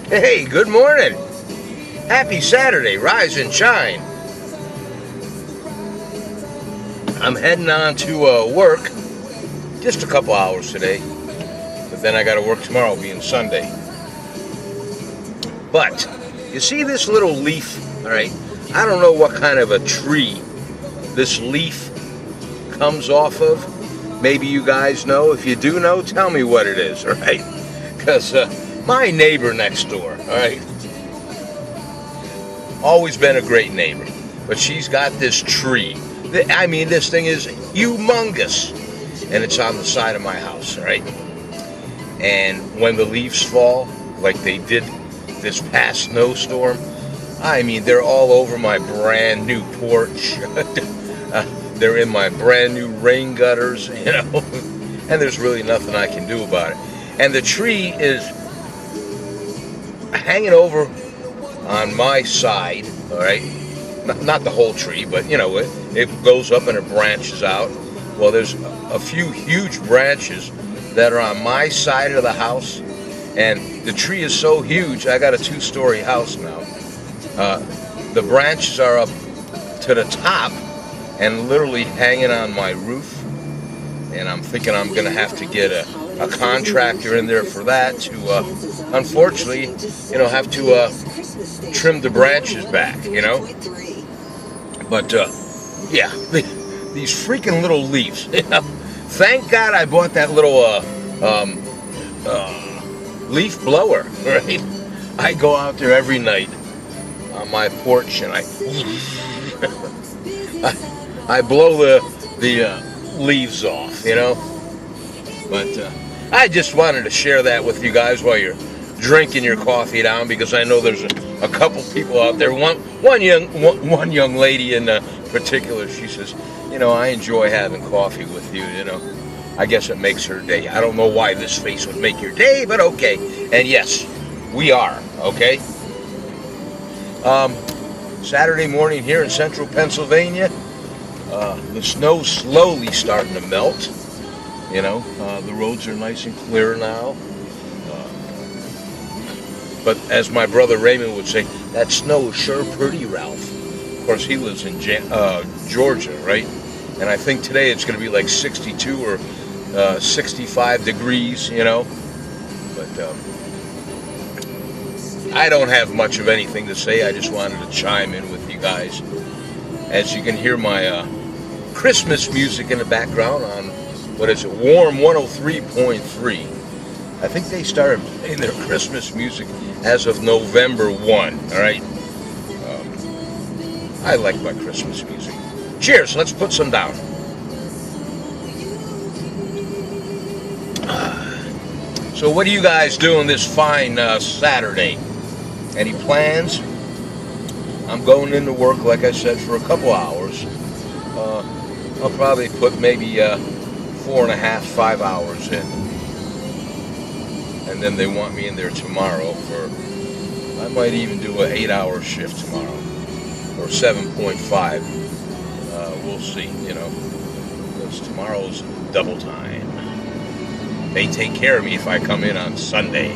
Hey, good morning. Happy Saturday. Rise and shine. I'm heading on to work. Just a couple hours today. But then I got to work tomorrow, being Sunday. But you see this little leaf, all right? I don't know what kind of a tree this leaf comes off of. Maybe you guys know. If you do know, tell me what it is, all right? Because my neighbor next door, all right? Always been a great neighbor. But she's got this tree. I mean, this thing is humongous. And it's on the side of my house, all right? And when the leaves fall, like they did this past snowstorm, I mean, they're all over my brand new porch. They're in my brand new rain gutters, you know, and there's really nothing I can do about it. And the tree is hanging over on my side, all right? Not the whole tree, but, you know, it goes up and it branches out. Well, there's a few huge branches that are on my side of the house, and the tree is so huge, I got a 2-story house now. The branches are up to the top and literally hanging on my roof, and I'm thinking I'm going to have to get a contractor in there for that to, unfortunately, you know, have to trim the branches back, you know. But, yeah, these freaking little leaves. Thank God I bought that little leaf blower, right? I go out there every night on my porch and I blow the leaves off, you know. But I just wanted to share that with you guys while you're drinking your coffee down, because I know there's a couple people out there. One young lady in particular, she says, you know, I enjoy having coffee with you, you know. I guess it makes her day. I don't know why this face would make your day, but okay. And yes, we are, okay? Saturday morning here in central Pennsylvania. The snow's slowly starting to melt. You know, the roads are nice and clear now. But as my brother Raymond would say, that snow is sure pretty, Ralph. Of course, he lives in Georgia, right? And I think today it's going to be like 62 or 65 degrees, you know. But I don't have much of anything to say. I just wanted to chime in with you guys. As you can hear my Christmas music in the background on, what is it, Warm 103.3. I think they started playing their Christmas music as of November 1, all right? I like my Christmas music. Cheers, let's put some down. So what are you guys doing this fine Saturday? Any plans? I'm going into work, like I said, for a couple hours. I'll probably put maybe 4.5, 5 hours in. And then they want me in there tomorrow for, I might even do an 8-hour shift tomorrow, or 7.5. We'll see, you know, because tomorrow's double time. They take care of me if I come in on Sunday.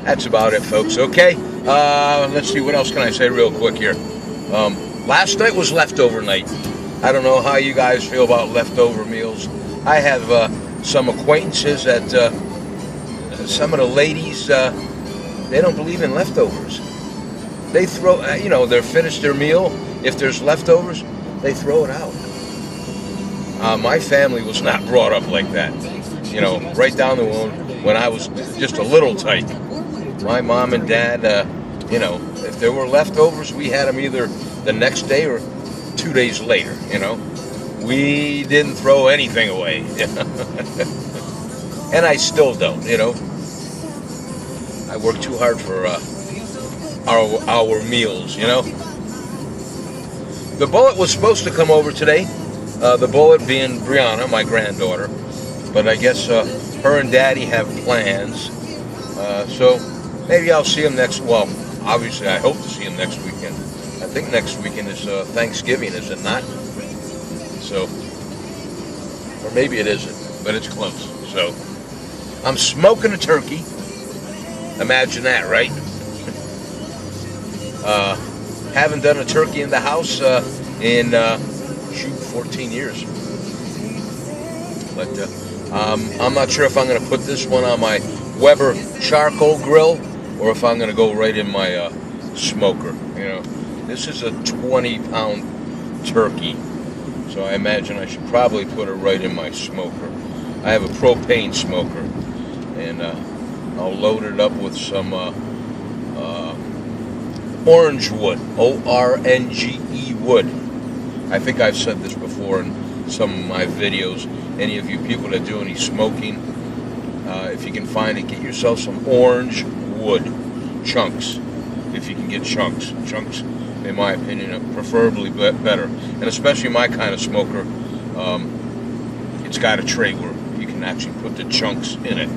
That's about it, folks. Okay, let's see, what else can I say real quick here. Last night was leftover night. I don't know how you guys feel about leftover meals. I have some acquaintances that some of the ladies, they don't believe in leftovers. They throw, you know, they're finished their meal. If there's leftovers, they throw it out. My family was not brought up like that. You know, right down the road when I was just a little tight. My mom and dad, you know, if there were leftovers, we had them either the next day or 2 days later, you know. We didn't throw anything away. And I still don't, you know. I work too hard for our meals, you know. The bullet was supposed to come over today. The bullet being Brianna, my granddaughter. But I guess her and Daddy have plans. So maybe I'll see him next, well, obviously I hope to see him next weekend. I think next weekend is Thanksgiving, is it not? So, or maybe it isn't, but it's close. So, I'm smoking a turkey. Imagine that, right? Haven't done a turkey in the house in 14 years. But I'm not sure if I'm going to put this one on my Weber charcoal grill or if I'm going to go right in my smoker. You know, this is a 20-pound turkey, so I imagine I should probably put it right in my smoker. I have a propane smoker, and I'll load it up with some orange wood, ORNGE wood. I think I've said this before in some of my videos. Any of you people that do any smoking, if you can find it, get yourself some orange wood chunks. If you can get chunks, in my opinion, are preferably better. And especially my kind of smoker, it's got a tray where you can actually put the chunks in it.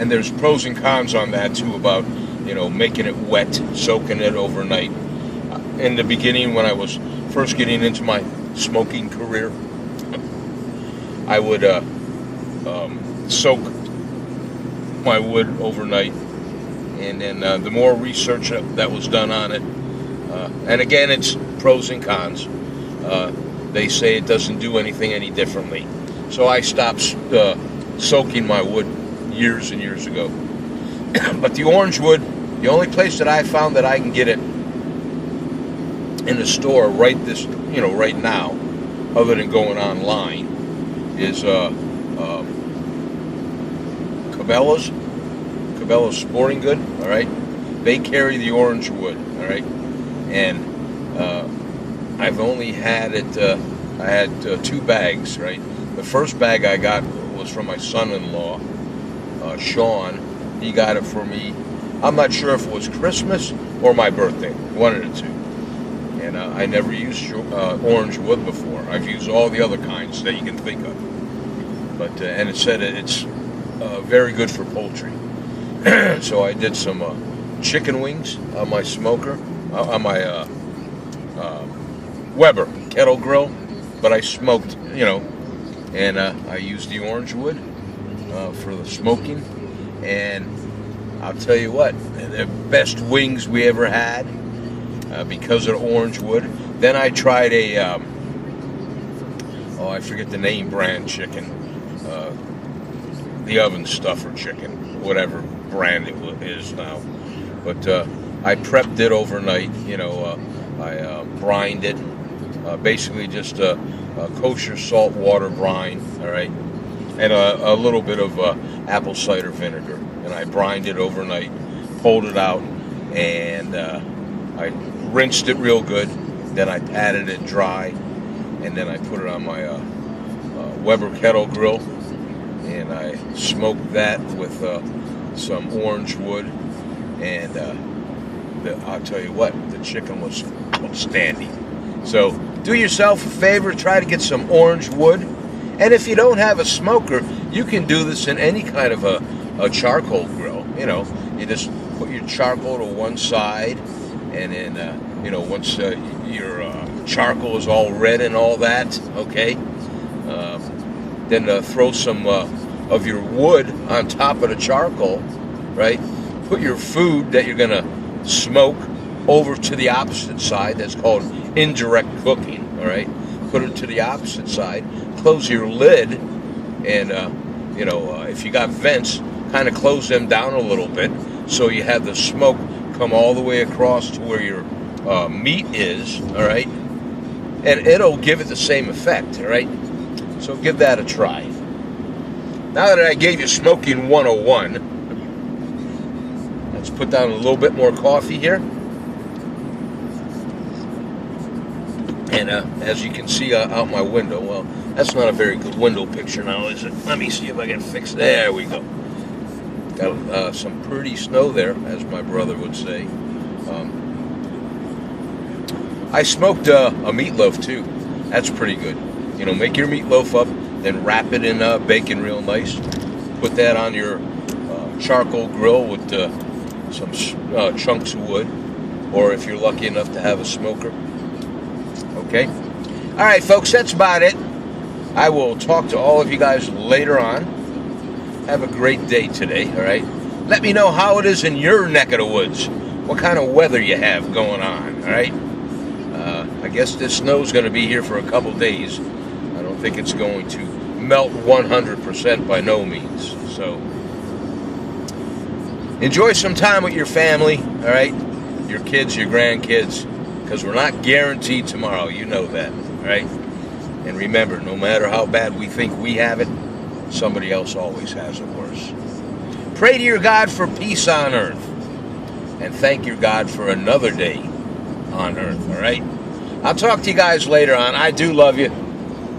And there's pros and cons on that too about, you know, making it wet, soaking it overnight. In the beginning, when I was first getting into my smoking career, I would soak my wood overnight, and then the more research that was done on it, and again, it's pros and cons. They say it doesn't do anything any differently, so I stopped soaking my wood years and years ago. But the orange wood, the only place that I found that I can get it in the store right now, other than going online, is Cabela's Sporting Good. All right, they carry the orange wood. All right, and I've only had it. I had 2 bags. Right, the first bag I got was from my son-in-law, Sean. He got it for me. I'm not sure if it was Christmas or my birthday, one of the two. And I never used orange wood before. I've used all the other kinds that you can think of. But and it said it's very good for poultry. So I did some chicken wings on my smoker, on my Weber kettle grill. But I smoked, you know, and I used the orange wood for the smoking. And I'll tell you what, the best wings we ever had because of the orange wood. Then I tried a, I forget the name brand chicken, the oven stuffer chicken, whatever brand it is now. But I prepped it overnight, you know, I brined it, basically just a kosher salt water brine, all right, and a little bit of apple cider vinegar. And I brined it overnight, pulled it out, and I rinsed it real good. Then I patted it dry, and then I put it on my Weber kettle grill, and I smoked that with some orange wood. And I'll tell you what, the chicken was outstanding. So do yourself a favor, try to get some orange wood. And if you don't have a smoker, you can do this in any kind of a charcoal grill. You know, you just put your charcoal to one side, and then you know, once your charcoal is all red and all that, okay, then throw some of your wood on top of the charcoal, right? Put your food that you're gonna smoke over to the opposite side. That's called indirect cooking. All right, put it to the opposite side. Close your lid, and you know, if you got vents, kind of close them down a little bit so you have the smoke come all the way across to where your meat is, all right, and it'll give it the same effect, all right. So give that a try. Now that I gave you smoking 101, let's put down a little bit more coffee here. And as you can see out my window, well, that's not a very good window picture now, is it? Let me see if I can fix it. There we go. Got some pretty snow there, as my brother would say. I smoked a meatloaf too. That's pretty good. You know, make your meatloaf up, then wrap it in bacon real nice. Put that on your charcoal grill with some chunks of wood, or if you're lucky enough to have a smoker. Okay. All right, folks, that's about it. I will talk to all of you guys later on. Have a great day today, all right? Let me know how it is in your neck of the woods. What kind of weather you have going on, all right? I guess this snow's going to be here for a couple days. I don't think it's going to melt 100% by no means. So enjoy some time with your family, all right? Your kids, your grandkids, because we're not guaranteed tomorrow. You know that, all right? And remember, no matter how bad we think we have it, somebody else always has it worse. Pray to your God for peace on earth. And thank your God for another day on earth, all right? I'll talk to you guys later on. I do love you.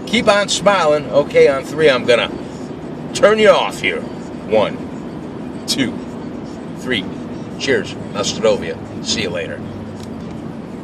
Keep on smiling. Okay, on 3, I'm going to turn you off here. 1, 2, 3. Cheers. Nostrovia. See you later.